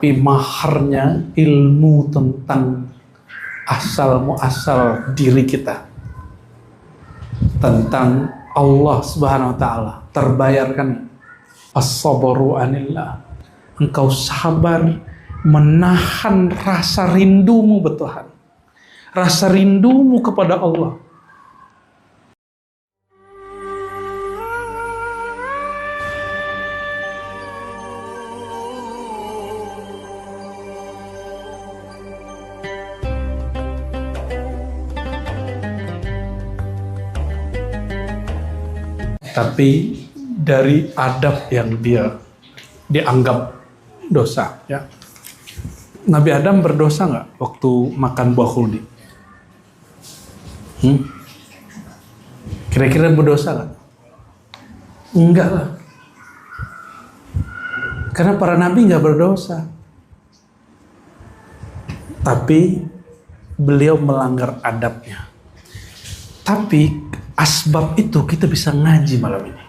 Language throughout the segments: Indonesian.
Tapi maharnya ilmu tentang asal muasal diri kita, tentang Allah Subhanahu wa taala, terbayarkan. As-sabru anillah, engkau sabar menahan rasa rindumu bertuhan, rasa rindumu kepada Allah. Tapi dari adab yang dia dianggap dosa, ya. Nabi Adam berdosa nggak waktu makan buah khuldi? Kira-kira berdosa nggak? Enggak lah. Karena para nabi nggak berdosa. Tapi beliau melanggar adabnya. Tapi asbab itu kita bisa ngaji malam ini.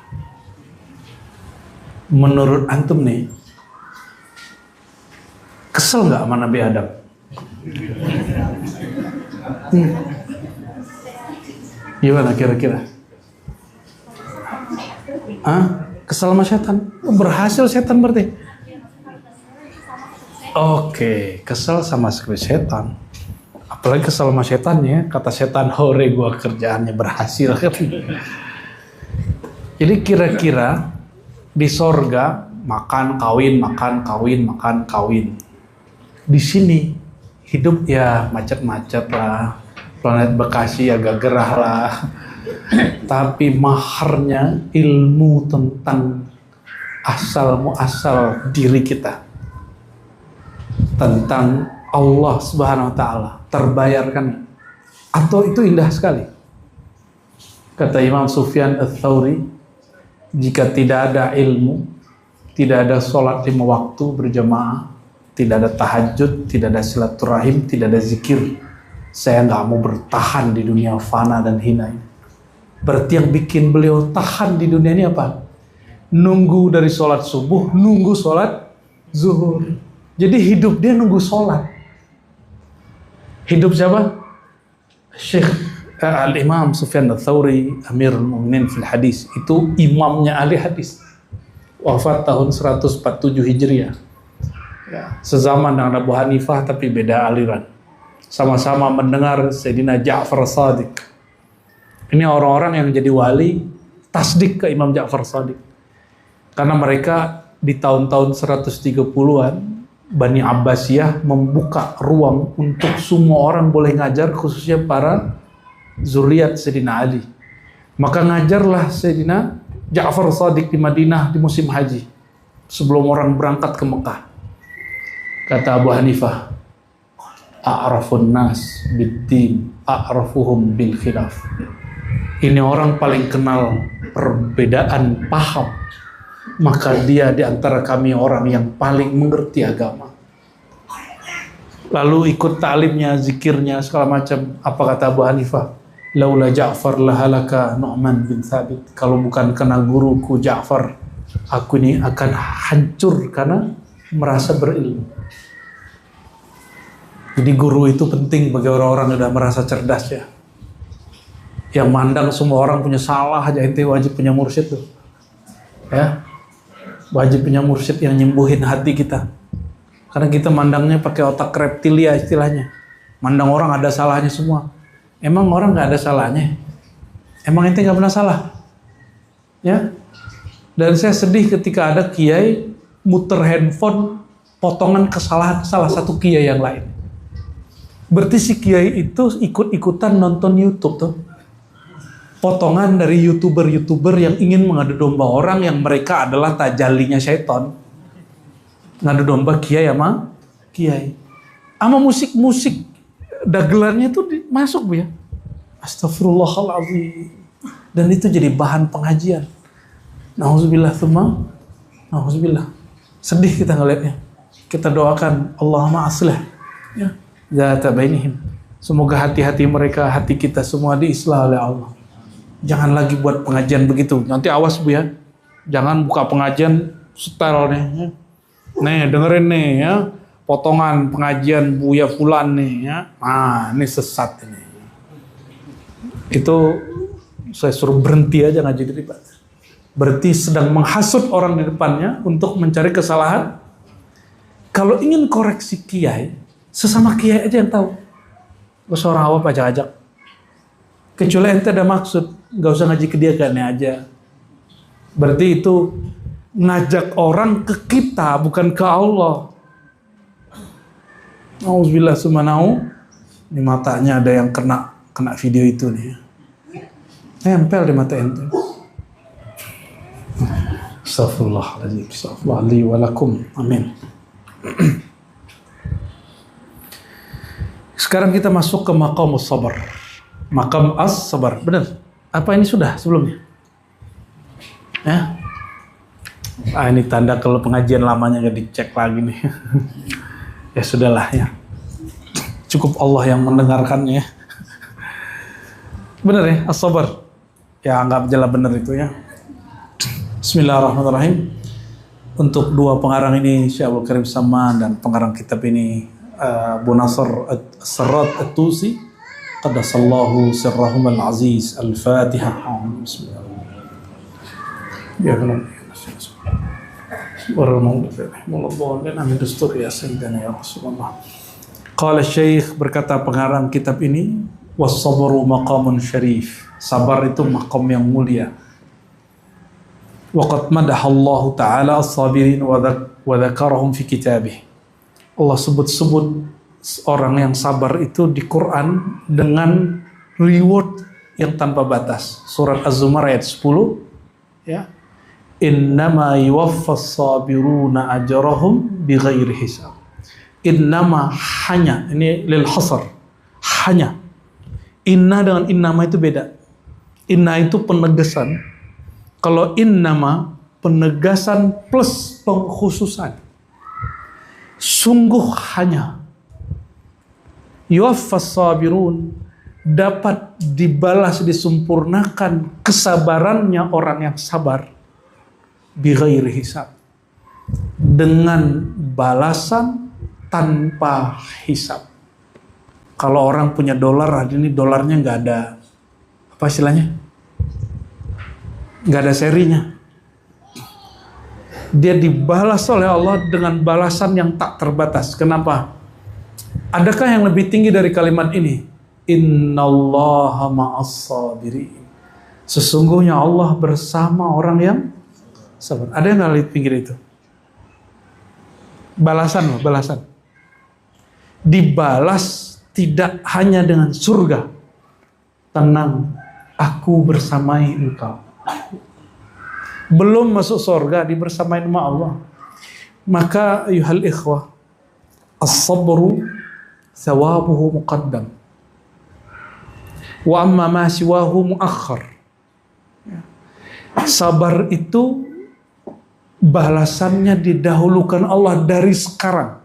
Menurut antum nih, kesel nggak sama Nabi Adam? Gimana kira-kira? Kesel sama setan? Berhasil setan berarti? Oke, kesel sama setan. Apalagi kesel sama setannya, kata setan, hore gua kerjaannya berhasil. Jadi kira-kira di sorga makan kawin, makan kawin, makan kawin. Di sini hidup ya macet-macet lah, planet Bekasi agak gerah lah. Tapi maharnya ilmu tentang asal muasal diri kita, tentang Allah Subhanahu wa taala, terbayarkan. Atau itu indah sekali. Kata Imam Sufyan Ats-Tsauri, jika tidak ada ilmu, tidak ada sholat 5 waktu berjamaah, tidak ada tahajud, tidak ada silaturahim, tidak ada zikir, saya nggak mau bertahan di dunia fana dan hina ini. Berarti yang bikin beliau tahan di dunia ini apa? Nunggu dari sholat subuh, nunggu sholat zuhur. Jadi hidup dia nunggu sholat. Hidup siapa? Syekh Al-Imam Sufyan Ats-Tsauri, Amirul Mu'minin fil hadis, itu imamnya ahli hadis. Wafat tahun 147 Hijriah. Ya, sezaman dengan Abu Hanifah tapi beda aliran. Sama-sama mendengar Sayyidina Ja'far Shadiq. Ini orang-orang yang jadi wali tasdik ke Imam Ja'far Shadiq. Karena mereka di tahun-tahun 130-an Bani Abbasiyah membuka ruang untuk semua orang boleh ngajar, khususnya para zuriat Sayyidina Ali. Maka ngajarlah Sayyidina Ja'far Shadiq di Madinah di musim haji, sebelum orang berangkat ke Mekah. Kata Abu Hanifah, a'rafun nas bid-din, a'rafuhum bil khilaf. Ini orang paling kenal perbedaan paham, maka dia di antara kami orang yang paling mengerti agama. Lalu ikut ta'limnya, zikirnya, segala macam. Apa kata Abu Hanifah? Laula Ja'far lahalaka Nu'man bin Thabit. Kalau bukan karena guruku Ja'far, aku ini akan hancur karena merasa berilmu. Jadi guru itu penting bagi orang-orang yang sudah merasa cerdas, ya. Yang mandang semua orang punya salah aja, ente wajib punya mursyid tuh. Ya. Wajib punya mursyid yang nyembuhin hati kita. Karena kita mandangnya pakai otak reptilia istilahnya. Mandang orang ada salahnya semua. Emang orang nggak ada salahnya? Emang ente nggak pernah salah? Ya. Dan saya sedih ketika ada kiai muter handphone potongan kesalahan salah satu kiai yang lain. Berarti si kiai itu ikut-ikutan nonton YouTube tuh. Potongan dari YouTuber-YouTuber yang ingin mengadu domba orang yang mereka adalah tajallinya syaitan. Ngadu domba kiai sama kiai. Sama musik-musik dagelannya itu masuk, Bu, ya. Astagfirullahaladzim. Dan itu jadi bahan pengajian. Nauzubillah tsumma nauzubillah. Sedih kita ngeliatnya. Kita doakan Allahumma aslih, ya, zata bainihim. Semoga hati-hati mereka, hati kita semua diislah oleh Allah. Jangan lagi buat pengajian begitu. Nanti awas, Bu, ya. Jangan buka pengajian setel nih. Ya. Nih, dengerin nih, ya. potongan pengajian Buya Fulan nih ya. Ah, ini sesat ini. Itu saya suruh berhenti aja ngaji di depan. Berarti sedang menghasut orang di depannya untuk mencari kesalahan. Kalau ingin koreksi kiai, sesama kiai aja yang tahu. Gak usah orang awam ajak-ajak. Kecuali ente ada maksud, gak usah ngaji ke dia kan aja. Berarti itu ngajak orang ke kita, bukan ke Allah. Auzubillah subhanahu. Di matanya ada yang kena video itu nih. Nempel di mata ente. Astaghfirullahaladzim. Astaghfirullahaladzim walakum. Amin. Sekarang kita masuk ke maqam as-sabar. Maqam as-sabar. Benar? Apa ini sudah sebelumnya? Ya? Ini tanda kalau pengajian lamanya nggak dicek lagi nih. Ya sudahlah ya. Cukup Allah yang mendengarkannya. Benar ya? As-sabar. Ya anggap jelas benar itu ya. Bismillahirrahmanirrahim. Untuk dua pengarang ini, Syekh Abdul Karim Saman dan pengarang kitab ini Abu Nasr As-Sarrat At-Tusi, qaddasallahu sirrahum al-aziz. Al-Fatihah. Bismillahirrahmanirrahim. Ya Allah. Warahmatullahi amin dustur ya sayyidina ya Rasulullah. Qala Syekh, berkata pengarang kitab ini, was-sabru maqamun syarif. Sabar itu maqam yang mulia. Waqad madahallahu ta'ala as-sabirin wa dzakarahum fi kitabih. Allah sebut-sebut orang yang sabar itu di Quran dengan reward yang tanpa batas. Surat Az-Zumar ayat 10 ya. Innama yuwaffas sabiruna ajrahum bighairi hisab. Innama, hanya, ini lil hasar, hanya. Inna dengan innama itu beda. Inna itu penegasan. Kalau innama penegasan plus pengkhususan. Sungguh hanya yuwaffas sabirun, dapat dibalas, disempurnakan kesabarannya orang yang sabar bighairi hisab, dengan balasan tanpa hisab. Kalau orang punya dolar, hari ini dolarnya nggak ada apa istilahnya, nggak ada serinya. Dia dibalas oleh Allah dengan balasan yang tak terbatas. Kenapa? Adakah yang lebih tinggi dari kalimat ini? Innallaha ma'as-sabirin. Sesungguhnya Allah bersama orang yang sabar. Ada yang nggak lihat pinggir itu? Balasan loh, balasan. Dibalas tidak hanya dengan surga. Tenang, aku bersamai engkau. Belum masuk surga, dibersamain sama Allah. Maka ayuhal ikhwah, as-sabru thawabuhu muqaddam. Wa amma ma siwahu muakhar. Sabar itu balasannya didahulukan Allah dari sekarang.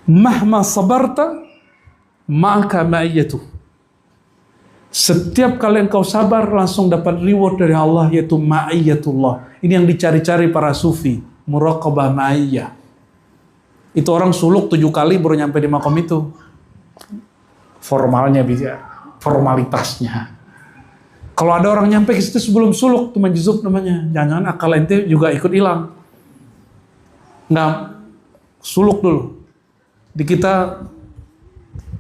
Mahma sabarta maka ma'iyatuh. Setiap kali engkau sabar langsung dapat reward dari Allah, yaitu ma'iyatullah. Ini yang dicari-cari para sufi, muraqabah ma'iyah. Itu orang suluk 7 kali baru nyampe di makom itu. Formalnya bisa, formalitasnya. Kalau ada orang nyampe ke situ sebelum suluk, itu majzub namanya. Jangan akal ente juga ikut hilang. Nggak, suluk dulu. Di kita,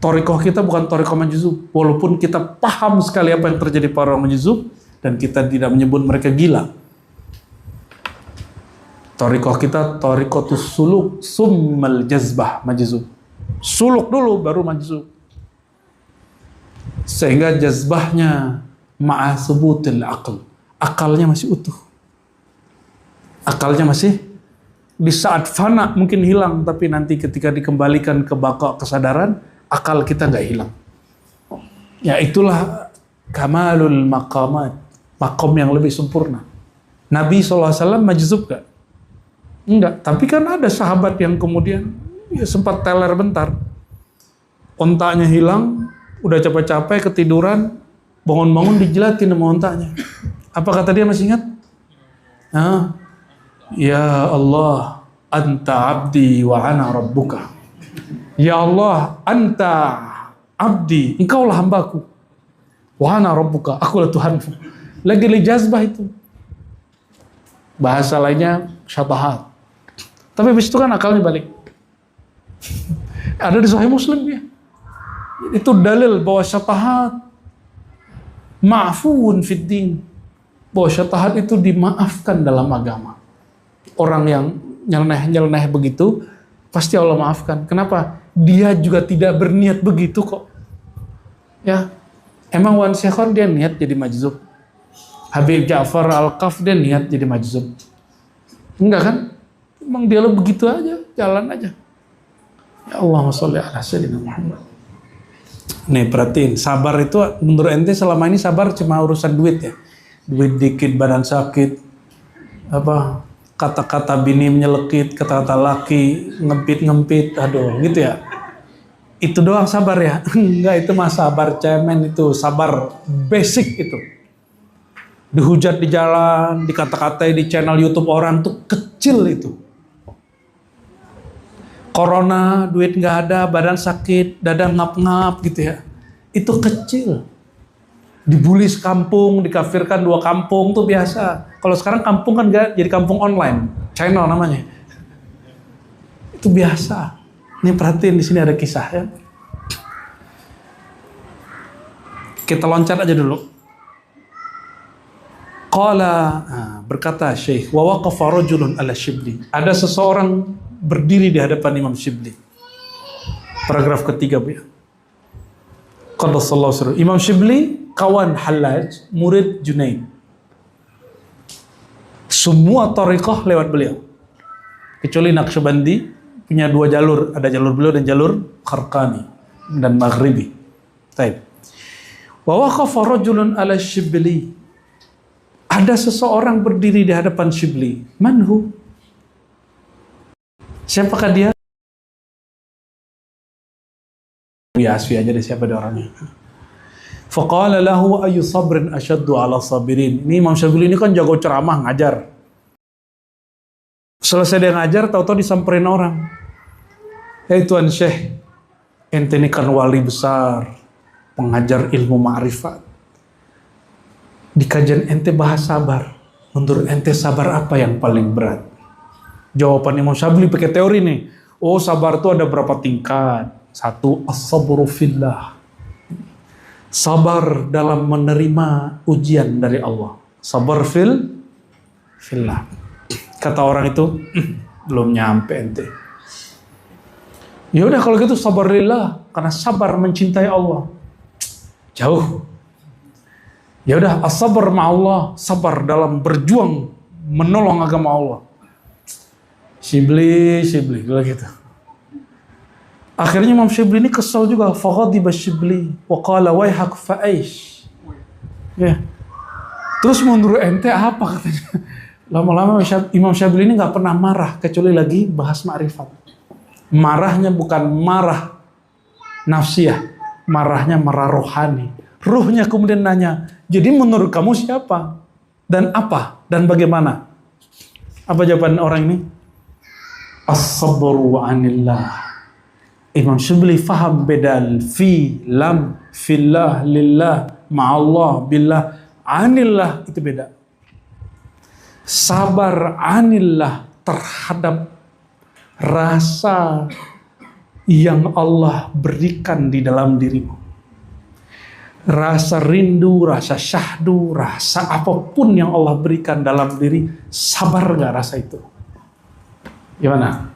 torikoh kita bukan torikoh majzub. Walaupun kita paham sekali apa yang terjadi pada orang majzub, dan kita tidak menyebut mereka gila. Torikoh kita, torikotus suluk, summal jazbah majzub. Suluk dulu, baru majzub. Sehingga jazbahnya ma'a subutil aql. Akalnya masih utuh. Akalnya masih, di saat fana mungkin hilang, tapi nanti ketika dikembalikan ke baqa kesadaran, akal kita nggak hilang. Ya itulah kamalul maqamat, makom yang lebih sempurna. Nabi SAW majzub gak? Enggak, tapi kan ada sahabat yang kemudian ya sempat teler bentar. Ontaknya hilang, udah capek-capek ketiduran, bangun-bangun dijilatin sama ontanya. Apa kata dia, masih ingat? Ya Allah, anta abdi wa ana rabbuka. Ya Allah, anta abdi, engkaulah hambaku. Wa ana rabbuka, akulah Tuhanmu. Lagi jazbah itu. Bahasa lainnya syafaat. Tapi habis itu kan akalnya balik. Ada di Sahih Muslim ya. Itu dalil bahwa syafaat ma'fuun fid din. Bahwa syafaat itu dimaafkan dalam agama. Orang yang nyeleneh begitu pasti Allah maafkan. Kenapa? Dia juga tidak berniat begitu kok. Ya. Emang Wan Syekhon dia niat jadi majzub. Habib Ja'far Al-Qaf dia niat jadi majzub. Enggak kan? Emang dia begitu aja, jalan aja. Ya Allahumma sholli ala sayyidina Muhammad. Nih perhatiin, sabar itu menurut ente selama ini sabar cuma urusan duit ya. Duit dikit, badan sakit, apa kata-kata bini menyelekit, kata-kata laki ngempit-ngempit, aduh gitu ya. Itu doang sabar ya? Enggak, itu mah sabar cemen, itu sabar basic itu. Dihujat di jalan, dikata-katai di channel YouTube orang tuh kecil itu. Corona, duit nggak ada, badan sakit, dada ngap-ngap gitu ya. Itu kecil. Dibully sekampung, dikafirkan 2 kampung tuh biasa. Kalau sekarang kampung kan nggak jadi kampung online, channel namanya. Itu biasa. Nih perhatiin di sini ada kisah ya. Kita loncat aja dulu. Qala, berkata Syekh, wa waqafa rajulun ala Shibli. Ada seseorang berdiri di hadapan Imam Shibli. Paragraf ketiga Bu ya. Qaddasallahu sirruh. Imam Shibli kawan Hallaj, murid Junaid. Semua thariqah lewat beliau. Kecuali Naqsyabandi punya 2 jalur, ada jalur beliau dan jalur Kharqani dan Maghribi. Baik. Wa waqafa rajulun ala Shibli. Ada seseorang berdiri di hadapan Shibli. Manhu? Siapakah dia? Biasa aja deh siapa dia orangnya. Faqala lahu ayu sabrin asyaddu ala sabirin. Ini Imam Shibli ini kan jago ceramah, ngajar. Selesai dia ngajar, tahu-tahu disamperin orang. Hei Tuan Syekh, ente ini kan wali besar, pengajar ilmu ma'rifat. Di kajian ente bahas sabar. Menurut ente sabar apa yang paling berat? Jawaban Imam Syibli pakai teori nih. Oh, sabar itu ada berapa tingkat? 1, as-sabru fillah. Sabar dalam menerima ujian dari Allah. Sabar fillah. Kata orang itu, belum nyampe ente. Ya udah kalau gitu sabar lillah, karena sabar mencintai Allah. Jauh. Ya udah, as-sabr ma'allah, sabar dalam berjuang menolong agama Allah. Shibli gitu. Akhirnya Imam Shibli ini kesal juga. Faghadiba Shibli wa qala waihak fa'aish. Ya. Terus menurut ente apa katanya? Lama-lama Imam Shibli ini nggak pernah marah kecuali lagi bahas ma'rifat. Marahnya bukan marah nafsiyah, marahnya marah rohani. Ruhnya kemudian nanya, jadi menurut kamu siapa? Dan apa? Dan bagaimana? Apa jawaban orang ini? As-sabru anillah. Imam Shibli faham bedal fi, lam, fillah, lillah, ma'allah, billah, anillah itu beda. Sabar anillah terhadap rasa yang Allah berikan di dalam dirimu. Rasa rindu, rasa syahdu, rasa apapun yang Allah berikan dalam diri, sabar gak rasa itu? Gimana?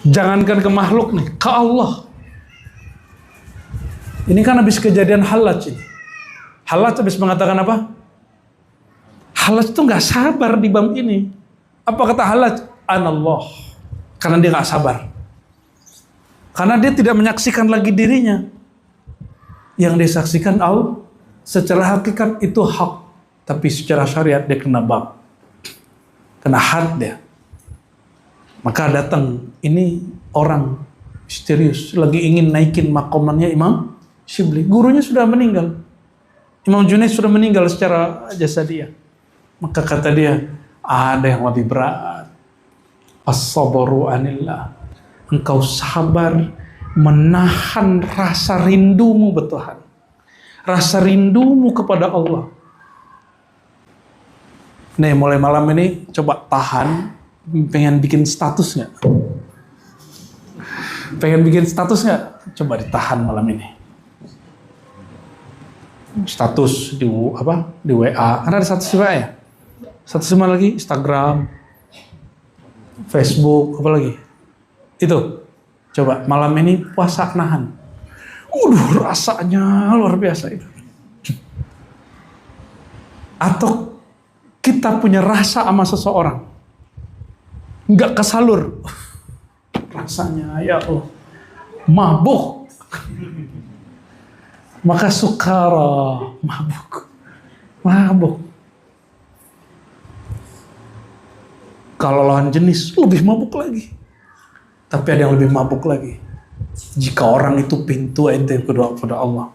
Jangankan ke makhluk nih, ke Allah. Ini kan habis kejadian Hallaj ini. Hallaj habis mengatakan apa? Hallaj itu gak sabar di bab ini. Apa kata Hallaj? Anallah. Karena dia gak sabar. Karena dia tidak menyaksikan lagi dirinya. Yang disaksikan Allah, secara hakikat itu hak, tapi secara syariat dia kena bab, kena had dia. Maka datang ini orang misterius lagi ingin naikin makomannya Imam Shibli. Gurunya sudah meninggal, Imam Junaid sudah meninggal secara jasadiah. Maka kata dia, ada yang lebih berat. As-sabru anillah. Engkau sabar menahan rasa rindumu bertuhan. Rasa rindumu kepada Allah. Nih, mulai malam ini coba tahan. Pengen bikin status nggak? Pengen bikin status nggak? Coba ditahan malam ini. Status di WA. Karena ada status di WA ya? Status mana lagi? Instagram, Facebook, apa lagi? Itu. Coba malam ini puasa nahan. Rasanya luar biasa itu. Atau kita punya rasa sama seseorang, nggak kesalur. Rasanya ya Allah, mabuk. Maka sukara, mabuk. Kalau lawan jenis lebih mabuk lagi. Tapi ada yang lebih mabuk lagi. Jika orang itu pintu ente berdoa kepada Allah,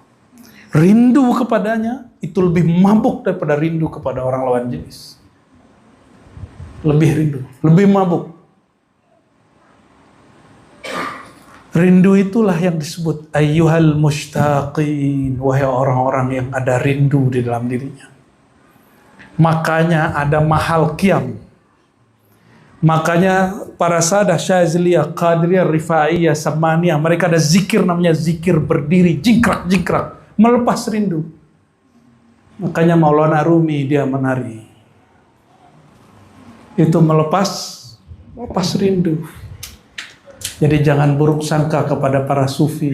rindu kepadanya itu lebih mabuk daripada rindu kepada orang lawan jenis. Lebih rindu, lebih mabuk. Rindu itulah yang disebut ayyuhal mushtaqin, wahai orang-orang yang ada rindu di dalam dirinya. Makanya ada mahal qiyam. Makanya para sahadah Syaziliyah, Qadiriyah, Rifaiyah, Samaniyah, mereka ada zikir namanya zikir berdiri, jingkrak, melepas rindu. Makanya Maulana Rumi dia menari. Itu melepas rindu. Jadi jangan buruk sangka kepada para sufi.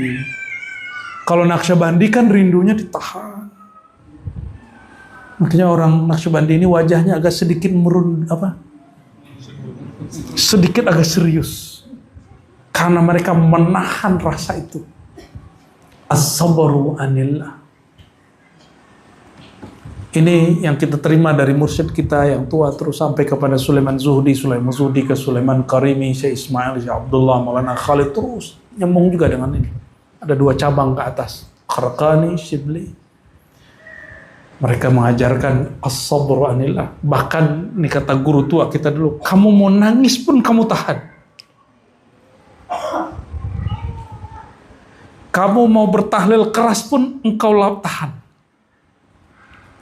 Kalau Naqsyabandi kan rindunya ditahan. Makanya orang Naqsyabandi ini wajahnya agak sedikit sedikit agak serius. Karena mereka menahan rasa itu. As-sabru anillah. Ini yang kita terima dari mursyid kita yang tua terus sampai kepada Sulaiman Zuhdi ke Sulaiman Karimi, Syekh Ismail, Syekh Abdullah, Maulana Khalid, terus nyambung juga dengan ini. Ada 2 cabang ke atas, Kharqani, Shibli. Mereka mengajarkan as-sabru anillah. Bahkan ini kata guru tua kita dulu, kamu mau nangis pun kamu tahan. Kamu mau bertahlil keras pun engkau tahan.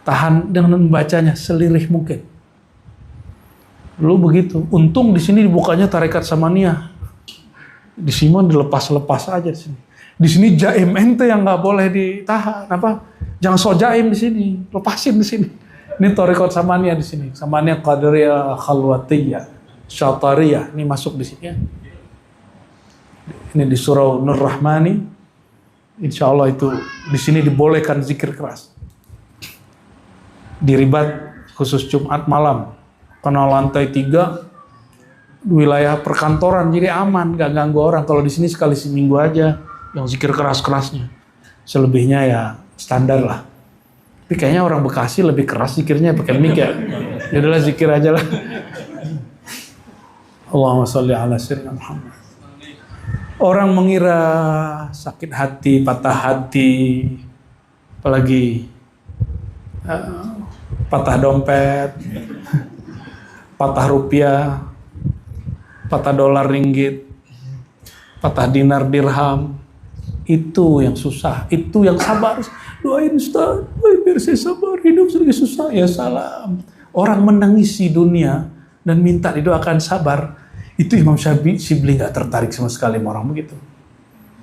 Tahan dengan membacanya selirih mungkin. Lu begitu. Untung di sini dibukanya tarekat Samaniyah. Di sini dilepas-lepas aja di sini. Di sini jaim ente yang nggak boleh ditahan. Jangan so jaim di sini. Lepasin di sini. Ini tarekat Samaniyah di sini. Samaniyah Qadiriyah, Khalwatiyah, Syatariyah. Ini masuk di sini ya. Ini di surah Nur Rahmani. Insya Allah itu di sini dibolehkan zikir keras. Di Ribat khusus Jumat malam, karena lantai 3 wilayah perkantoran jadi aman, gak ganggu orang. Kalau di sini sekali seminggu aja yang zikir keras-kerasnya, selebihnya ya standar lah. Tapi kayaknya orang Bekasi lebih keras zikirnya pakai mic ya. Yaudahlah zikir aja lah. Allahumma sholli ala sayyidina Muhammad. Orang mengira sakit hati, patah hati, apalagi patah dompet, patah rupiah, patah dolar ringgit, patah dinar dirham, itu yang susah, itu yang sabar. Doain Ustaz, biar saya sabar, hidup sedikit susah. Ya salam. Orang menangisi dunia dan minta didoakan sabar, itu Imam Syibli gak tertarik sama sekali sama orang begitu.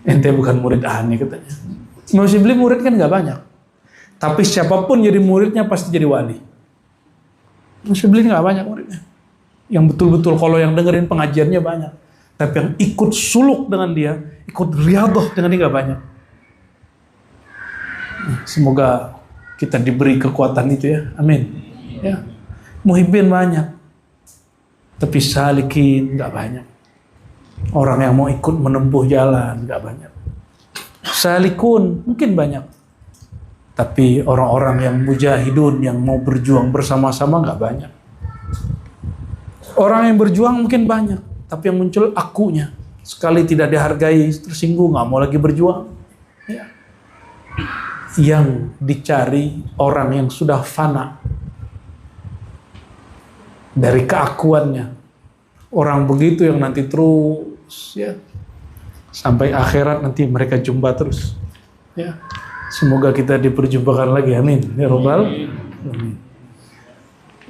Ente bukan murid ahli katanya. Imam Syibli murid kan gak banyak. Tapi siapapun jadi muridnya pasti jadi wali. Syibli nggak banyak muridnya. Yang betul-betul kalau yang dengerin pengajiannya banyak. Tapi yang ikut suluk dengan dia, ikut riyadhah dengan dia nggak banyak. Semoga kita diberi kekuatan itu ya. Amin. Ya. Muhibbin banyak. Tapi salikin nggak banyak. Orang yang mau ikut menempuh jalan nggak banyak. Salikun mungkin banyak. Tapi orang-orang yang mujahidun, yang mau berjuang bersama-sama nggak banyak. Orang yang berjuang mungkin banyak, tapi yang muncul akunya. Sekali tidak dihargai, tersinggung, nggak mau lagi berjuang. Ya. Yang dicari orang yang sudah fana dari keakuannya. Orang begitu yang nanti terus ya sampai akhirat nanti mereka jumpa terus. Ya. Semoga kita diperjumpakan lagi, amin. Ya Rabbal alamin.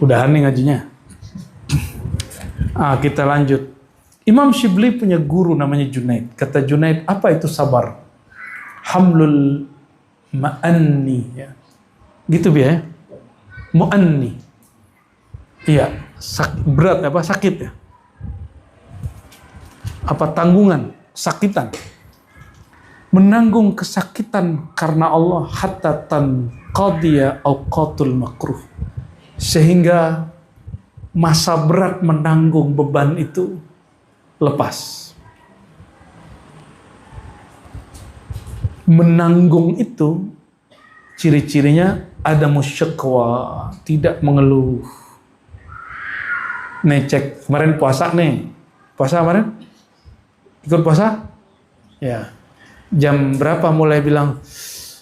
Udahan nih ngajinya. Kita lanjut. Imam Shibli punya guru namanya Junaid. Kata Junaid, apa itu sabar? Hamlul ma'anni, ya. Gitu ya. Mu'anni. Iya, berat apa? Sakit ya. Apa tanggungan, sakitan. Menanggung kesakitan karena Allah hatta tanqadiya awqatul makruh. Sehingga masa berat menanggung beban itu lepas. Menanggung itu ciri-cirinya ada musyakwa, tidak mengeluh. Nih cek, kemarin puasa nih. Puasa kemarin? Ikut puasa? Ya. Jam berapa mulai bilang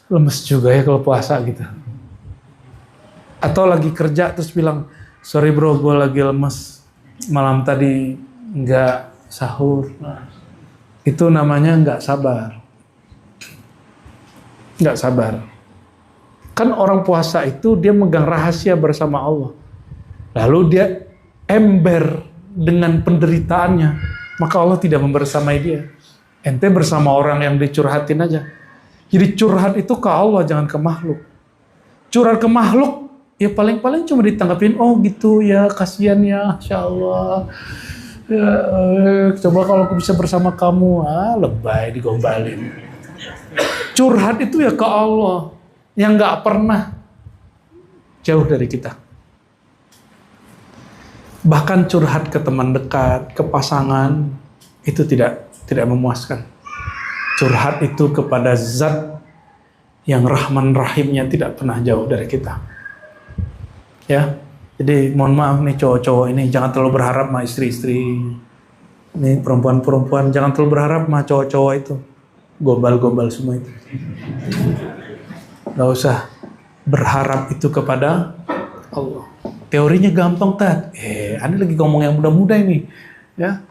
lemes juga ya kalau puasa gitu. Atau lagi kerja terus bilang, sorry bro, gue lagi lemes. Malam tadi nggak sahur. Nah, itu namanya nggak sabar. Nggak sabar. Kan orang puasa itu dia megang rahasia bersama Allah. Lalu dia ember dengan penderitaannya. Maka Allah tidak membersamai dia. Ente bersama orang yang dicurhatin aja. Jadi curhat itu ke Allah, jangan ke makhluk. Curhat ke makhluk, ya paling-paling cuma ditanggapin, oh gitu ya, kasihan ya, Insya Allah. Ya, coba kalau aku bisa bersama kamu, lebay digombalin. Curhat itu ya ke Allah, yang gak pernah jauh dari kita. Bahkan curhat ke teman dekat, ke pasangan, itu tidak memuaskan. Curhat itu kepada zat yang Rahman Rahimnya tidak pernah jauh dari kita. Ya, jadi mohon maaf nih cowok-cowok ini, jangan terlalu berharap sama istri-istri. Ini perempuan-perempuan jangan terlalu berharap sama cowok-cowok itu. Gombal-gombal semua itu. Gak usah berharap itu kepada Allah. Teorinya gampang, Tat. Anda lagi ngomong yang muda-muda ini. Ya.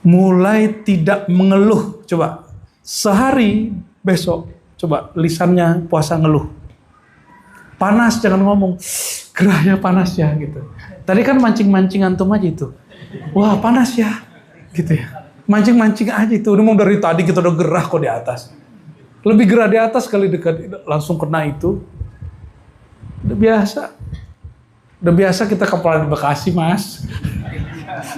Mulai tidak mengeluh. Coba sehari besok coba lisannya puasa ngeluh. Panas jangan ngomong. Gerahnya panas ya gitu. Tadi kan mancing-mancing antum aja itu. Wah, panas ya. Gitu ya. Mancing-mancing aja itu. Udah mau dari tadi kita udah gerah kok di atas. Lebih gerah di atas kali dekat langsung kena itu. Udah biasa. Udah biasa kita kepala di Bekasi, Mas.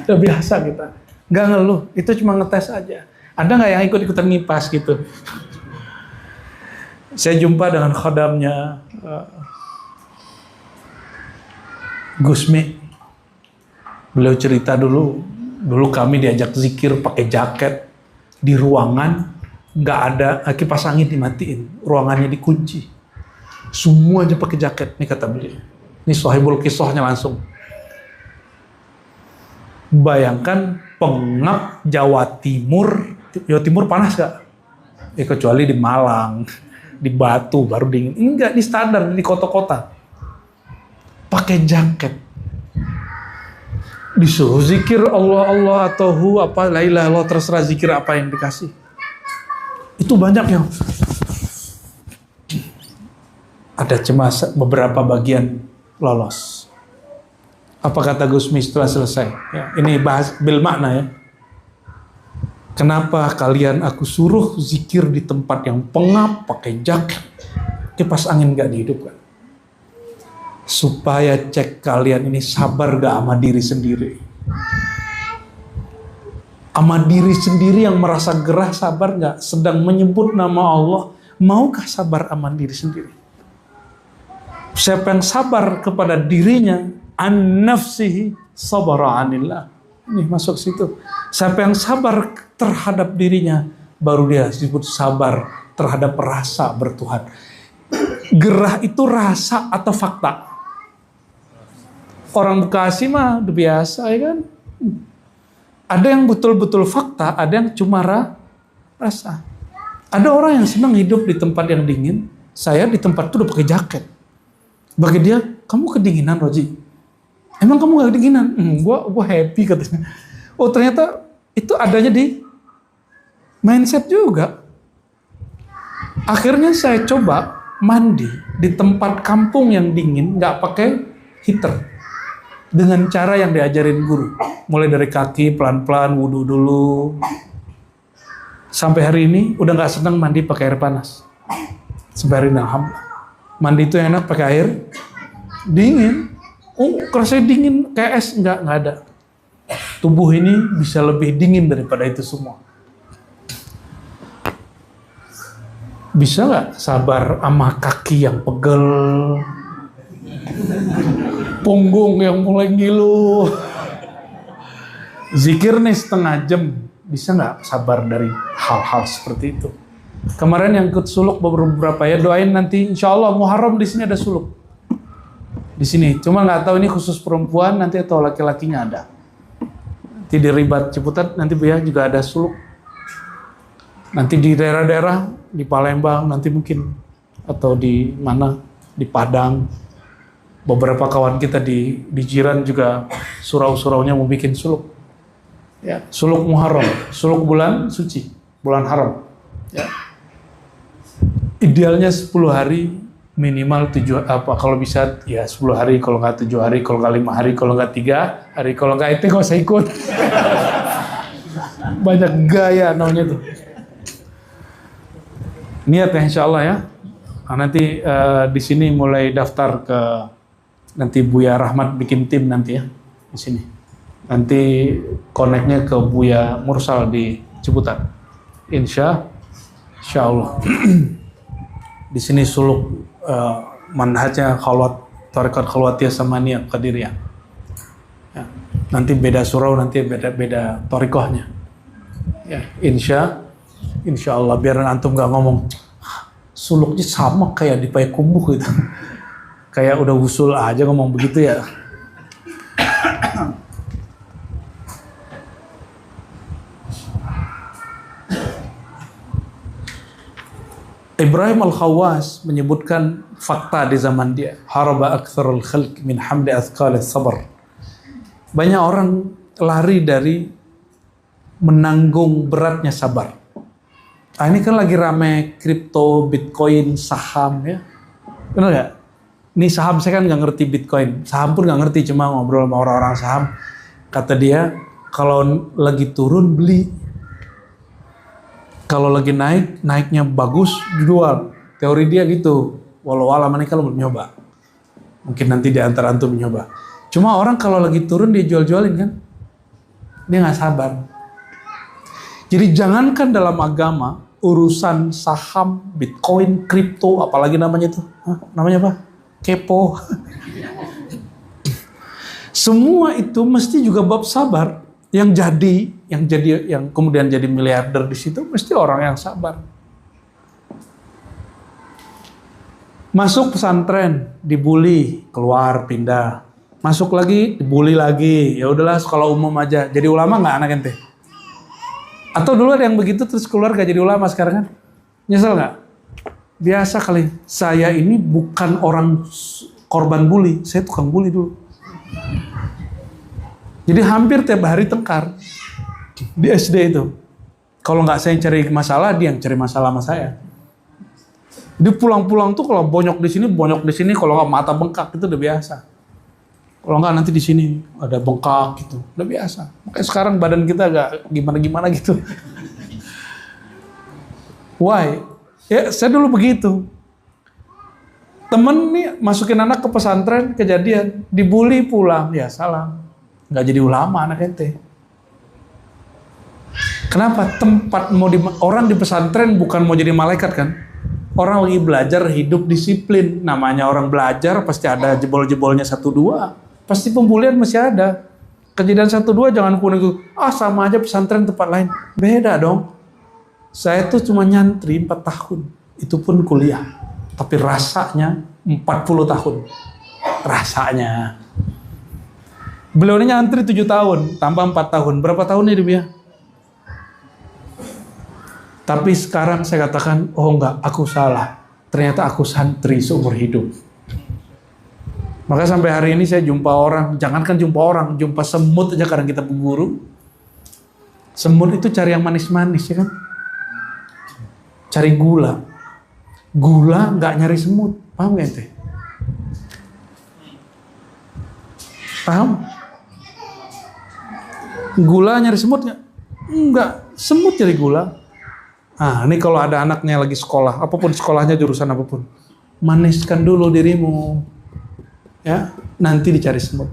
Udah biasa kita. Nggak ngeluh, itu cuma ngetes aja. Ada nggak yang ikut-ikutan ngipas gitu? Saya jumpa dengan khodamnya Gusmi. Beliau cerita dulu kami diajak zikir pakai jaket di ruangan, nggak ada kipas angin dimatiin, ruangannya dikunci. Semua aja pakai jaket, nih kata beliau. Ini Sohibul Kisahnya langsung. Bayangkan pengap Jawa Timur panas gak? Kecuali di Malang, di Batu baru dingin. Enggak, di standar, di kota-kota. Pakai jaket. Disuruh zikir Allah atau apa, la ilaha illallah, terserah zikir apa yang dikasih. Itu banyak yang ada cuma beberapa bagian lolos. Apa kata Gusmi setelah selesai? Ya, ini bahas bil makna ya. Kenapa kalian aku suruh zikir di tempat yang pengap, pakai jaket, kipas angin gak dihidupkan? Supaya cek kalian ini sabar gak sama diri sendiri. Sama diri sendiri yang merasa gerah, sabar gak? Sedang menyebut nama Allah, maukah sabar sama diri sendiri? Siapa yang sabar kepada dirinya, an nafsihi sabara anillah. Ini masuk situ. Siapa yang sabar terhadap dirinya, baru dia disebut sabar terhadap rasa bertuhan. Gerah itu rasa atau fakta? Orang Bekasi mah udah biasa ya kan. Ada yang betul-betul fakta, ada yang cuma rasa. Ada orang yang senang hidup di tempat yang dingin. Saya di tempat itu udah pakai jaket. Bagi dia, kamu kedinginan Roji. Emang kamu gak kedinginan? Gua happy katanya. Oh ternyata itu adanya di mindset juga. Akhirnya saya coba mandi di tempat kampung yang dingin, nggak pakai heater, dengan cara yang diajarin guru. Mulai dari kaki pelan-pelan wudhu dulu. Sampai hari ini udah nggak senang mandi pakai air panas. Sampai hari ini alhamdulillah. Mandi itu enak pakai air dingin. Oh kerasa dingin kayak es, nggak ada. Tubuh ini bisa lebih dingin daripada itu semua. Bisa nggak sabar sama kaki yang pegel, punggung yang mulai ngilu, zikir nih setengah jam, bisa nggak sabar dari hal-hal seperti itu? Kemarin yang ikut suluk beberapa ya, doain nanti insya Allah Muharram di sini ada suluk. Di sini, cuma nggak tahu ini khusus perempuan nanti atau laki-lakinya ada. Nanti di Ribat Ciputat nanti ya juga ada suluk. Nanti di daerah-daerah di Palembang nanti mungkin, atau di mana, di Padang, beberapa kawan kita di Jiran juga surau-suraunya mau bikin suluk ya, suluk Muharram, suluk bulan suci, bulan haram ya. Idealnya 10 hari, minimal 7, kalau bisa ya 10 hari, kalau nggak 7 hari, kalau nggak 5 hari, kalau nggak 3 hari, kalau nggak itu nggak usah ikut. Banyak gaya namanya tuh. Niat ya insya Allah ya. Nah, nanti di sini mulai daftar ke, nanti Buya Rahmat bikin tim nanti ya di sini. Nanti koneknya ke Buya Mursal di Ciputat. Insya Allah. Di sini suluk manhajnya khalwat, tarekat khalwatiyah samaniyah qadiriyah. Ya. Nanti beda surau, nanti beda tarekohnya. Ya, Insya Allah, biar antum gak ngomong suluknya sama kayak di Payakumbuh gitu. Kayak udah usul aja ngomong begitu ya. Ibrahim Al-Khawwas menyebutkan fakta di zaman dia. Haraba aktsarul khalq min hamdi athqalis sabr. Banyak orang lari dari menanggung beratnya sabar. Ah, ini kan lagi rame kripto, bitcoin, saham ya. Benar nggak? Ini saham saya kan nggak ngerti bitcoin. Saham pun nggak ngerti, cuma ngobrol sama orang-orang saham. Kata dia, kalau lagi turun beli. Kalau lagi naik, naiknya bagus, dijual. Teori dia gitu. Walau alam ini kalau belum nyoba. Mungkin nanti di antara antum nyoba. Cuma orang kalau lagi turun dia jual-jualin kan. Dia nggak sabar. Jadi jangankan dalam agama, urusan saham, bitcoin, kripto, apalagi namanya itu, namanya apa? Kepo. Semua itu mesti juga bab sabar. Yang kemudian jadi miliarder di situ mesti orang yang sabar. Masuk pesantren, dibully, keluar, pindah. Masuk lagi, dibully lagi. Ya udahlah sekolah umum aja. Jadi ulama nggak anak ente? Atau dulu ada yang begitu terus keluar gak jadi ulama sekarang kan? Nyesel nggak? Biasa kali. Saya ini bukan orang korban bully, saya tukang bully dulu. Jadi hampir tiap hari tengkar di SD itu. Kalau nggak saya yang cari masalah, dia yang cari masalah sama saya. Dia pulang-pulang tuh kalau bonyok di sini, kalau nggak mata bengkak itu udah biasa. Kalau nggak nanti di sini ada bengkak gitu, udah biasa. Makanya sekarang badan kita agak gimana-gimana gitu. Why? Ya saya dulu begitu. Temen nih masukin anak ke pesantren, kejadian dibully pulang, ya salah. Nggak jadi ulama anak ente. Kenapa? Tempat orang di pesantren bukan mau jadi malaikat kan? Orang lagi belajar hidup disiplin. Namanya orang belajar pasti ada jebol-jebolnya 1-2. Pasti pembulian masih ada. Kejadian 1-2 jangan kuning sama aja pesantren tempat lain. Beda dong. Saya tuh cuma nyantri 4 tahun. Itu pun kuliah. Tapi rasanya 40 tahun. Rasanya. Beliau ini nyantri 7 tahun, tambah 4 tahun. Berapa tahun hidup ya? Tapi sekarang saya katakan, oh enggak, aku salah. Ternyata aku santri seumur hidup. Maka sampai hari ini saya jumpa orang, jangankan jumpa orang, jumpa semut aja kadang kita berguru. Semut itu cari yang manis-manis ya kan? Cari gula. Gula nggak nyari semut, paham gak ente? Paham? Gula nyari semut nggak? Enggak, semut nyari gula. Ah, ini kalau ada anaknya lagi sekolah, apapun sekolahnya jurusan apapun, maniskan dulu dirimu, ya, nanti dicari semut.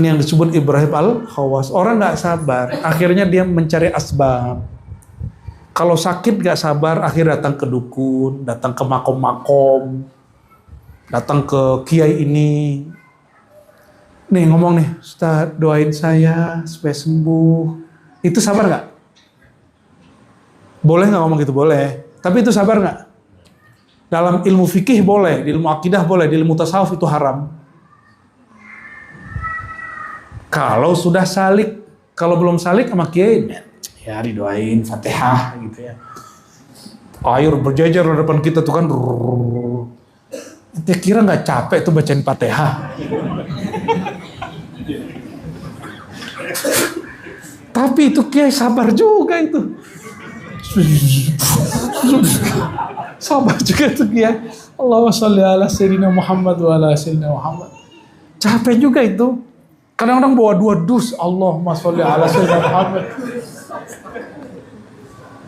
Ini yang disebut Ibrahim al-Khawas. Orang nggak sabar, akhirnya dia mencari asbab. Kalau sakit nggak sabar, akhirnya datang ke dukun, datang ke makom-makom, datang ke kiai ini. Nih ngomong nih, Ustaz doain saya supaya sembuh. Itu sabar nggak? Boleh nggak ngomong gitu? Boleh. Tapi itu sabar nggak? Dalam ilmu fikih boleh, di ilmu akidah boleh, di ilmu tasawuf itu haram. Kalau sudah salik, kalau belum salik sama kiai, ya didoain Fatihah gitu ya. Air berjejer di depan kita tuh kan. Ente kira nggak capek tuh bacain Fatihah? Tapi itu kiai sabar juga itu. Sabar juga itu kiai. Allahumma sholli ala sayyidina Muhammad wa ala sayyidina Muhammad. Capek juga itu. Kadang-kadang bawa 2 dus. Allahumma sholli ala sayyidina Muhammad.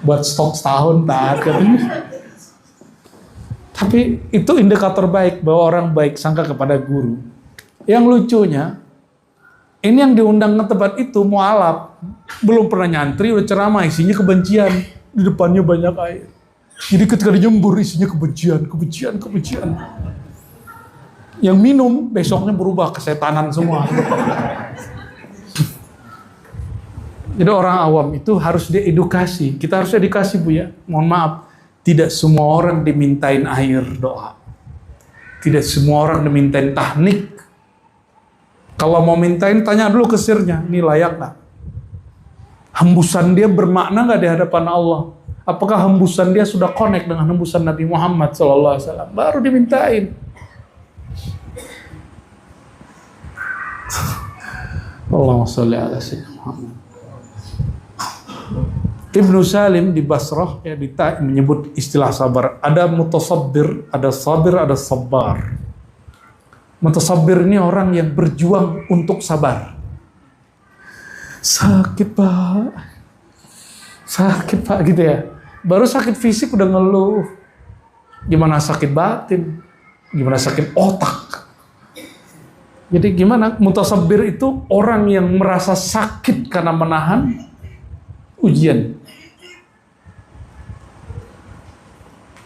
Buat stok setahun tak. Tapi itu indikator baik bahwa orang baik sangka kepada guru. Yang lucunya, ini yang diundang ke tempat itu mualaf, belum pernah nyantri, udah ceramah isinya kebencian, di depannya banyak air. Jadi ketika dijembur isinya kebencian. Yang minum besoknya berubah kesetanan semua. Jadi orang awam itu harus diedukasi. Kita harus edukasi Bu ya. Mohon maaf, tidak semua orang dimintain air doa. Tidak semua orang dimintain tahnik. Kalau mau mintain, tanya dulu ke sirnya, ini layak nggak? Hembusan dia bermakna nggak di hadapan Allah? Apakah hembusan dia sudah connect dengan hembusan Nabi Muhammad SAW? Baru dimintain. Allahumma sholli ala sayyidina Muhammad. Ibnu Salim di Basrah ya, menyebut istilah sabar. Ada mutasabbir, ada sabir, ada sabar. Mutasabbir ini orang yang berjuang untuk sabar. Sakit pak gitu ya. Baru sakit fisik udah ngeluh. Gimana sakit batin? Gimana sakit otak? Jadi gimana? Mutasabbir itu orang yang merasa sakit karena menahan ujian.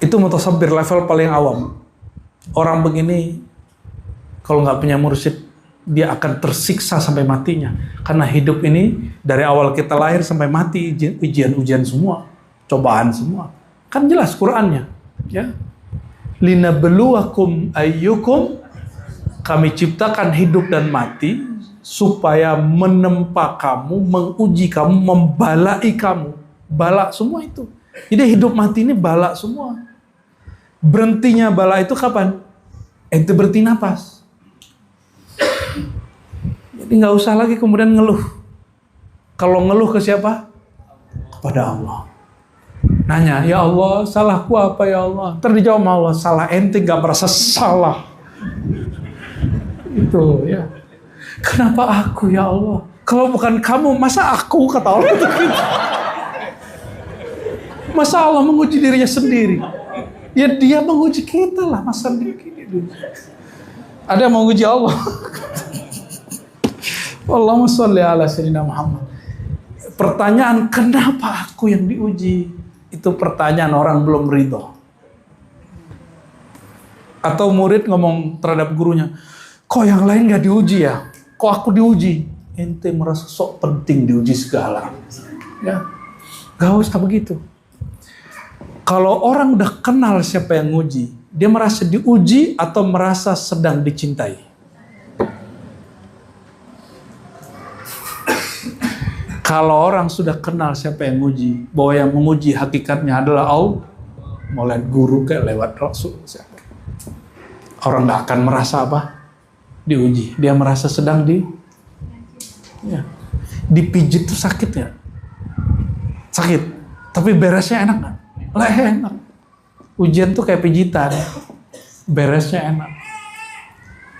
Itu mutasabbir level paling awam. Orang begini kalau nggak punya mursyid, dia akan tersiksa sampai matinya. Karena hidup ini dari awal kita lahir sampai mati ujian-ujian semua, cobaan semua. Kan jelas Qur'annya, ya. Linabluwakum ayyukum, kami ciptakan hidup dan mati supaya menempa kamu, menguji kamu, membalai kamu. Bala semua itu. Jadi hidup mati ini bala semua. Berhentinya bala itu kapan? Ente berhenti napas. Jadi nggak usah lagi kemudian ngeluh. Kalau ngeluh ke siapa? Kepada Allah. Nanya, ya Allah, salahku apa ya Allah? Ntar dijawab sama Allah, salah ente, nggak merasa salah. Itu ya. Kenapa aku ya Allah? Kalau bukan kamu, masa aku, kata Allah. Masa Allah menguji dirinya sendiri? Ya dia menguji kita lah, masa begini. Ada yang menguji Allah. Allahumma sholli ala sayyidina Muhammad. Pertanyaan kenapa aku yang diuji? Itu pertanyaan orang belum ridho. Atau murid ngomong terhadap gurunya, kok yang lain gak diuji ya? Kok aku diuji? Ente merasa sok penting diuji segala. Ya, gak usah begitu. Kalau orang udah kenal siapa yang nguji, dia merasa diuji atau merasa sedang dicintai? Kalau orang sudah kenal siapa yang nguji, bahwa yang menguji hakikatnya adalah Allah, mau lewat guru kayak lewat Rasul, siapa? orang nggak akan merasa apa? Diuji. Dia merasa sedang dipijit tuh sakit ya? Sakit. Tapi beresnya enak nggak? Lah enak. Ujian tuh kayak pijitan. Beresnya enak.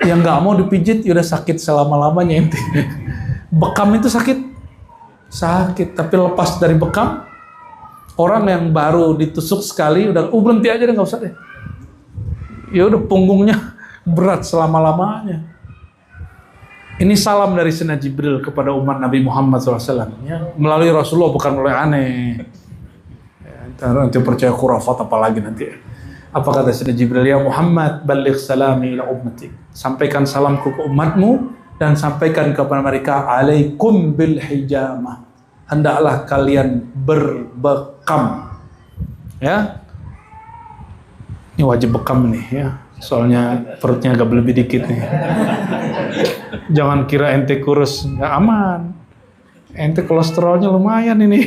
Yang nggak mau dipijit, ya udah sakit selama-lamanya ente. Bekam itu sakit. Tapi lepas dari bekam, orang yang baru ditusuk sekali udah berhenti aja deh, nggak usah deh. Ya udah punggungnya berat selama-lamanya. Ini salam dari Sayyidina Jibril kepada umat Nabi Muhammad SAW. Ya, melalui Rasulullah, bukan melalui aneh. Ya, nanti percaya khurafat apa lagi nanti. Apa kata Sayyidina Jibril? Ya Muhammad, baligh salami ila ummatik. Sampaikan salamku ke umatmu dan sampaikan kepada mereka, alaikum bil hijamah. Hendaklah kalian berbekam. Ya. Ini wajib bekam nih ya. Soalnya perutnya agak lebih dikit nih. Jangan kira ente kurus, nggak aman. Ente kolesterolnya lumayan ini.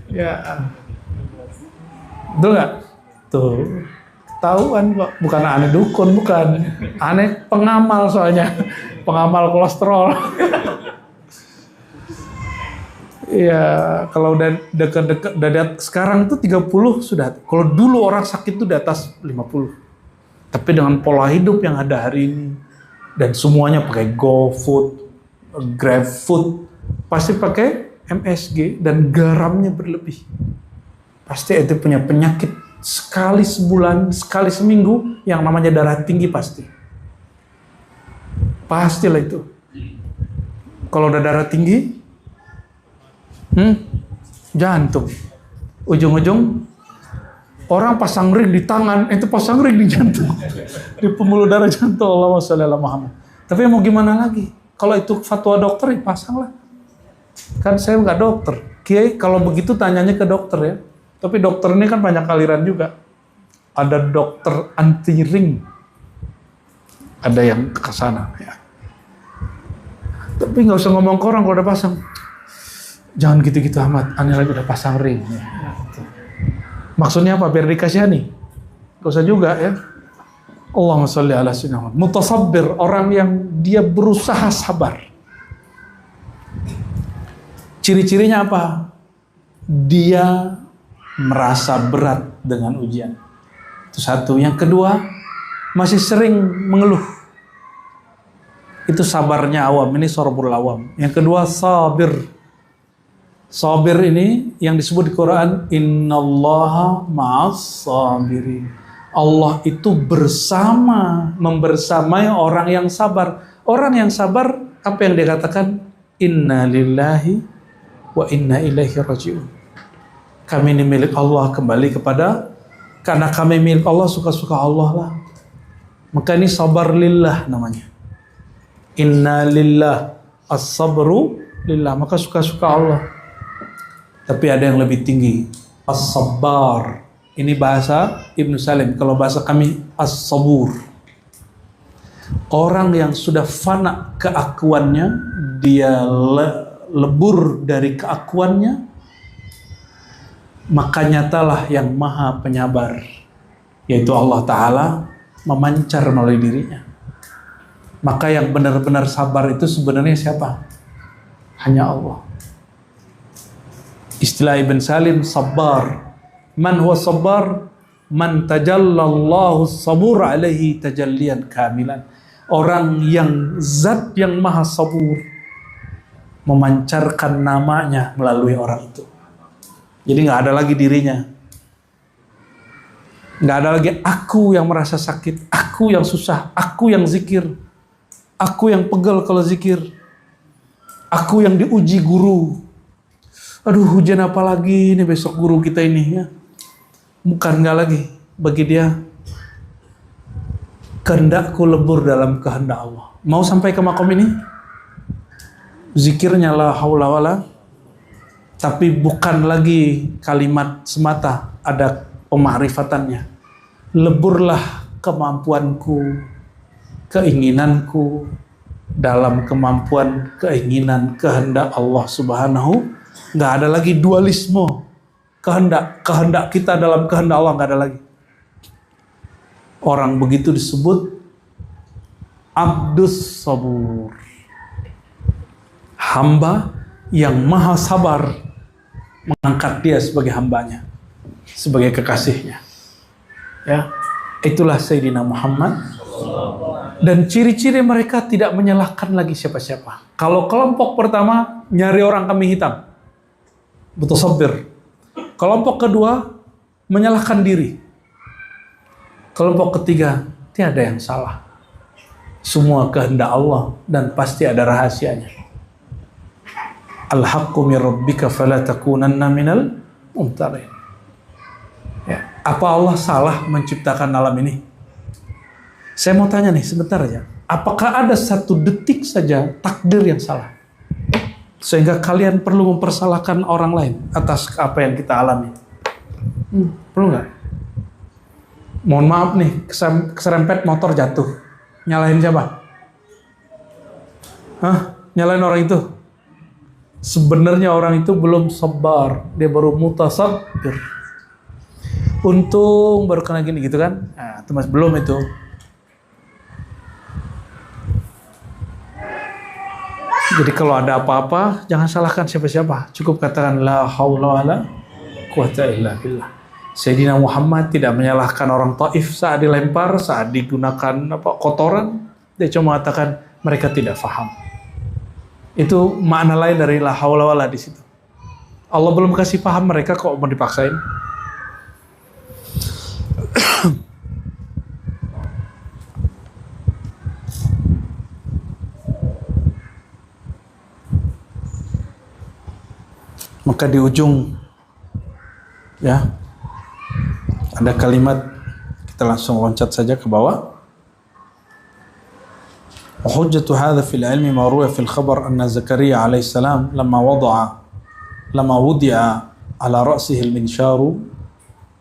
Ya. Betul nggak? Tuh. Ketahuan kok. Bukan aneh dukun, bukan. Aneh pengamal soalnya. Pengamal kolesterol. Iya, kalau udah dekat-dekat sekarang itu 30 sudah. Kalau dulu orang sakit itu di atas 50. Tapi dengan pola hidup yang ada hari ini dan semuanya pakai GoFood, GrabFood, pasti pakai MSG dan garamnya berlebih. Pasti itu punya penyakit sekali sebulan, sekali seminggu yang namanya darah tinggi pasti. Pastilah itu. Kalau udah darah tinggi, jantung. Ujung-ujung orang pasang ring di tangan, itu pasang ring di jantung. Di pembuluh darah jantung. Allahumma sholli ala Muhammad. Tapi mau gimana lagi? Kalau itu fatwa dokter, pasanglah. Kan saya nggak dokter. Kiai kalau begitu tanyanya ke dokter ya. Tapi dokter ini kan banyak aliran juga. Ada dokter anti ring. Ada yang ke sana ya. Tapi nggak usah ngomong ke orang kalau udah pasang. Jangan gitu-gitu amat, aneh lagi udah pasang ring. Ya. Maksudnya apa? Biar dikasihani? Gak usah juga ya. Allahumma sholli ala sayyidina Muhammad. Mutasabbir, orang yang dia berusaha sabar. Ciri-cirinya apa? Dia merasa berat dengan ujian. Itu satu. Yang kedua, masih sering mengeluh. Itu sabarnya awam, ini sorbul awam. Yang kedua, sabir. Sabir ini yang disebut di Quran, innallaha ma'as sabirin. Allah itu membersamai orang yang sabar. Orang yang sabar, apa yang dia katakan? Inna lillahi wa inna ilaihi raji'un. Kami ini milik Allah, kembali karena kami milik Allah, suka-suka Allah lah. Maka ini sabar lillah namanya. Inna lillah, as-sabru lillah, maka suka-suka Allah. Tapi ada yang lebih tinggi, as-sabbar. Ini bahasa Ibnu Salim. Kalau bahasa kami, as-sabur. Orang yang sudah fana keakuannya, dia lebur dari keakuannya, maka nyatalah yang maha penyabar, yaitu Allah Ta'ala memancar melalui dirinya. Maka yang benar-benar sabar itu sebenarnya siapa? Hanya Allah. Istilah Ibn Salim, sabbar. Man huwa sabbar? Man tajallallahu sabur alaihi tajallian kamilan. Orang yang zat yang maha sabur memancarkan namanya melalui orang itu. Jadi nggak ada lagi dirinya. Nggak ada lagi aku yang merasa sakit, aku yang susah, aku yang zikir, aku yang pegel kalau zikir, aku yang diuji guru. Aduh, hujan apa lagi ini besok guru kita ini ya. Bukan, nggak lagi. Bagi dia, kehendakku lebur dalam kehendak Allah. Mau sampai ke makom ini? Zikirnya la haula wala. Tapi bukan lagi kalimat semata, ada pemakrifatannya. Leburlah kemampuanku, keinginanku dalam kemampuan, keinginan, kehendak Allah Subhanahu. Nggak ada lagi dualisme. Kehendak kita dalam kehendak Allah nggak ada lagi. Orang begitu disebut Abdus Sabur, hamba yang maha sabar, mengangkat dia sebagai hambanya, sebagai kekasihnya. Ya, itulah Sayyidina Muhammad. Dan ciri-ciri mereka tidak menyalahkan lagi siapa-siapa. Kalau kelompok pertama nyari orang kambing hitam, betul sabir. Kelompok kedua menyalahkan diri. Kelompok ketiga tiada yang salah. Semua kehendak Allah dan pasti ada rahasianya. Al-haqqu min rabbika fala takunanna minal mumtarin. Ya, apa Allah salah menciptakan alam ini? Saya mau tanya nih sebentar aja. Apakah ada satu detik saja takdir yang salah? Sehingga kalian perlu mempersalahkan orang lain atas apa yang kita alami? Perlu nggak? Mohon maaf nih, keserempet motor jatuh. Nyalahin siapa? Nyalahin orang itu? Sebenarnya orang itu belum sabar, dia baru mutasabbir. Untung baru kena gini gitu kan? Nah, itu mas belum itu. Jadi kalau ada apa-apa, jangan salahkan siapa-siapa. Cukup katakan la haula wala quwata illa billah. Sayyidina Muhammad tidak menyalahkan orang Taif saat dilempar, saat digunakan kotoran. Dia cuma mengatakan mereka tidak faham. Itu makna lain dari la haula wala di situ. Allah belum kasih paham mereka kok mau dipaksain. Maka di ujung ya ada kalimat, kita langsung loncat saja ke bawah. وحجة هذا في العلم ما روي في الخبر أن زكريا عليه السلام لما وضع على رأسه المنشار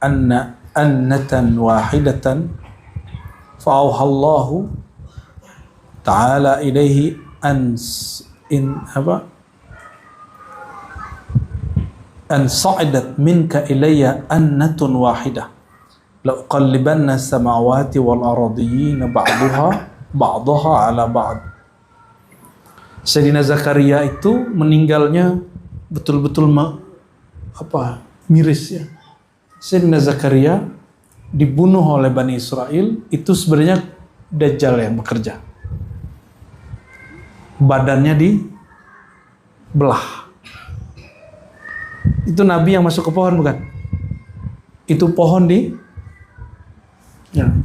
أنة واحدة فأوحى الله تعالى إليه أن صعدت منك إلي أنة واحدة لأقلبن السماوات والأرضيين بعضها على بعض. Sayyidina Zakaria itu meninggalnya betul-betul miris ya. Sayyidina Zakaria dibunuh oleh Bani Israel, itu sebenarnya Dajjal yang bekerja. Badannya dibelah. Itu Nabi yang masuk ke pohon bukan? Itu pohon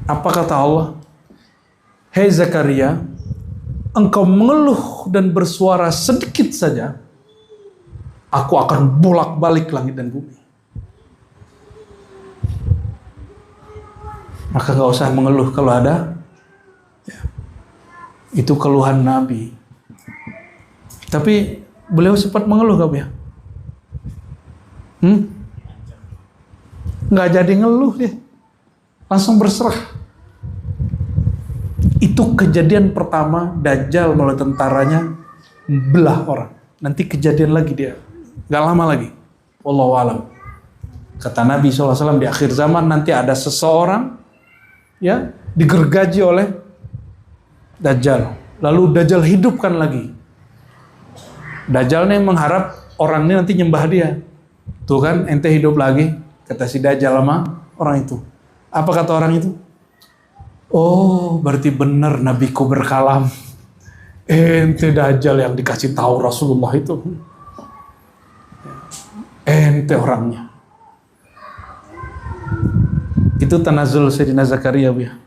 apa kata Allah? Hei Zakaria, engkau mengeluh dan bersuara sedikit saja, aku akan bolak-balik langit dan bumi. Maka gak usah mengeluh kalau ada. Itu keluhan Nabi. Tapi beliau sempat mengeluh gak ya? Nggak jadi ngeluh dia, langsung berserah. Itu kejadian pertama Dajjal melalui tentaranya belah orang. Nanti kejadian lagi dia, nggak lama lagi. Wallahu a'lam. Kata Nabi SAW di akhir zaman nanti ada seseorang ya digergaji oleh Dajjal, lalu Dajjal hidupkan lagi. Dajjal nih mengharap orang ini nanti nyembah dia. Tuh kan, ente hidup lagi, kata si Dajjal sama orang itu. Apa kata orang itu? Oh, berarti benar nabiku berkalam. Ente Dajjal yang dikasih tahu Rasulullah itu. Ente orangnya. Itu tanazul Sayyidina Zakaria ya.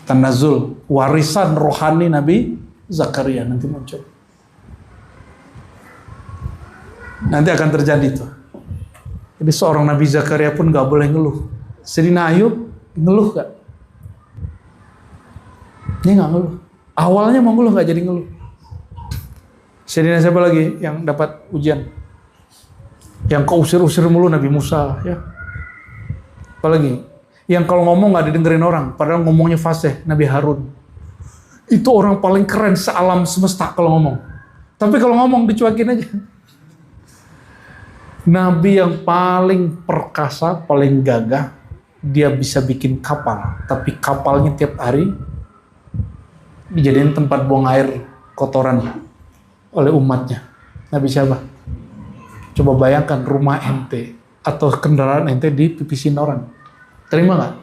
Tanazul, warisan rohani Nabi Zakaria nanti muncul. Nanti akan terjadi itu. Jadi seorang Nabi Zakaria pun gak boleh ngeluh. Sayyidina Ayub ngeluh gak? Dia gak ngeluh. Awalnya mau ngeluh gak jadi ngeluh. Sayyidina siapa lagi yang dapat ujian? Yang keusir-usir mulu Nabi Musa ya. Apalagi? Yang kalau ngomong gak didengerin orang, padahal ngomongnya fasih, Nabi Harun. Itu orang paling keren sealam semesta kalau ngomong. Tapi kalau ngomong dicuekin aja. Nabi yang paling perkasa, paling gagah, dia bisa bikin kapal, tapi kapalnya tiap hari dijadiin tempat buang air kotoran oleh umatnya. Nabi siapa? Coba bayangkan rumah ente atau kendaraan ente dipipisin orang. Terima nggak?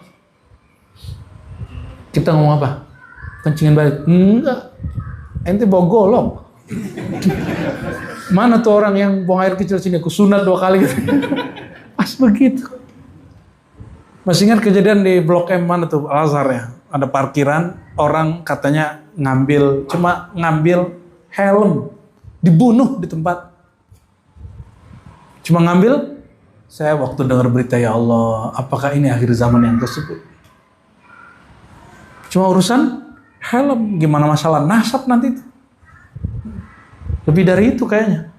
Kita ngomong apa? Kencingin balik? Enggak. Ente bawa golong. Mana tuh orang yang buang air kecil sini? Aku sunat 2 kali gitu. Pas begitu. Masih ingat kejadian di Blok M mana tuh? Al-Azhar ya. Ada parkiran, orang katanya cuma ngambil helm. Dibunuh di tempat. Cuma ngambil. Saya waktu dengar berita, ya Allah, apakah ini akhir zaman yang tersebut? Cuma urusan helm. Gimana masalah nasab nanti itu? Lebih dari itu kayaknya.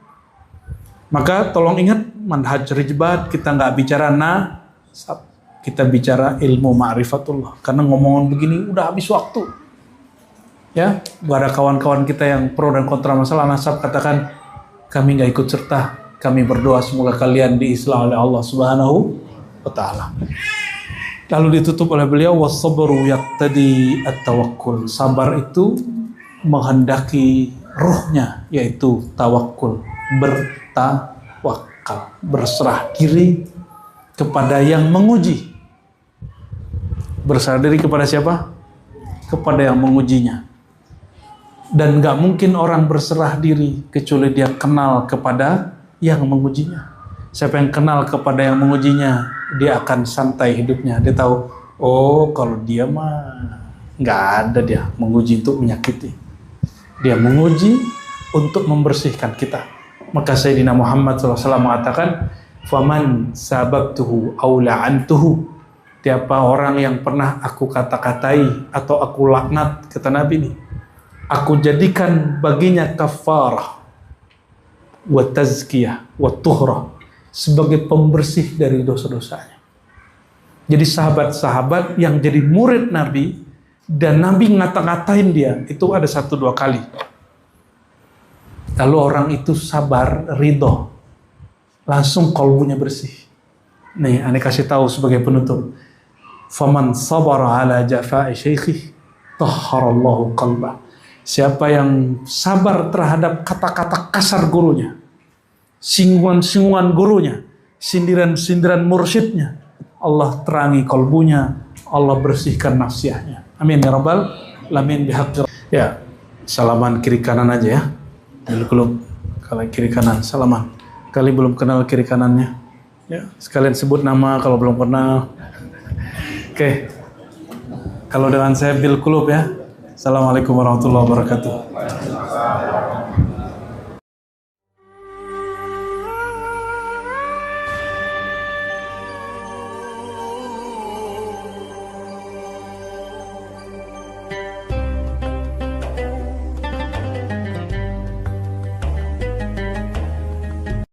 Maka tolong ingat, manhaj rijbat, kita nggak bicara nasab, kita bicara ilmu ma'rifatullah. Karena ngomongan begini udah habis waktu. Ya, ada kawan-kawan kita yang pro dan kontra masalah nasab, katakan kami nggak ikut serta, kami berdoa semoga kalian diislah oleh Allah Subhanahu wa Ta'ala. Lalu ditutup oleh beliau, was-sabru yaqtadi at-tawakkul. Sabar itu menghendaki ruhnya, yaitu tawakul, bertawakal, berserah diri kepada yang menguji. Berserah diri kepada siapa? Kepada yang mengujinya. Dan gak mungkin orang berserah diri kecuali dia kenal kepada yang mengujinya. Siapa yang kenal kepada yang mengujinya, dia akan santai hidupnya. Dia tahu, oh kalau dia mah gak ada dia menguji untuk menyakiti. Dia menguji untuk membersihkan kita. Maka Sayyidina Muhammad SAW mengatakan, faman sababtuhu aw la'antuhu. Tiapa orang yang pernah aku kata-katai atau aku laknat, kata Nabi ini, aku jadikan baginya kafarah wa tazkiyah wa tuhrah, sebagai pembersih dari dosa-dosanya. Jadi sahabat-sahabat yang jadi murid Nabi dan Nabi ngata-ngatain dia, itu ada 1-2 kali. Lalu orang itu sabar, ridho, langsung kalbunya bersih. Nih, Ane kasih tahu sebagai penutup. Faman sabara ala jafa'i syaikhih tahharallahu qalbah. Siapa yang sabar terhadap kata-kata kasar gurunya, singgungan-singgungan gurunya, sindiran-sindiran mursyidnya, Allah terangi kalbunya, Allah bersihkan nafsiyahnya. Amin ya rabbal alamin bihaqqi. Ya, salaman kiri kanan aja ya. Dulu kalau kiri kanan salaman. Kali belum kenal kiri kanannya. Ya, sekalian sebut nama kalau belum pernah. Oke. Kalau dengan saya bil kulub ya. Assalamualaikum warahmatullahi wabarakatuh.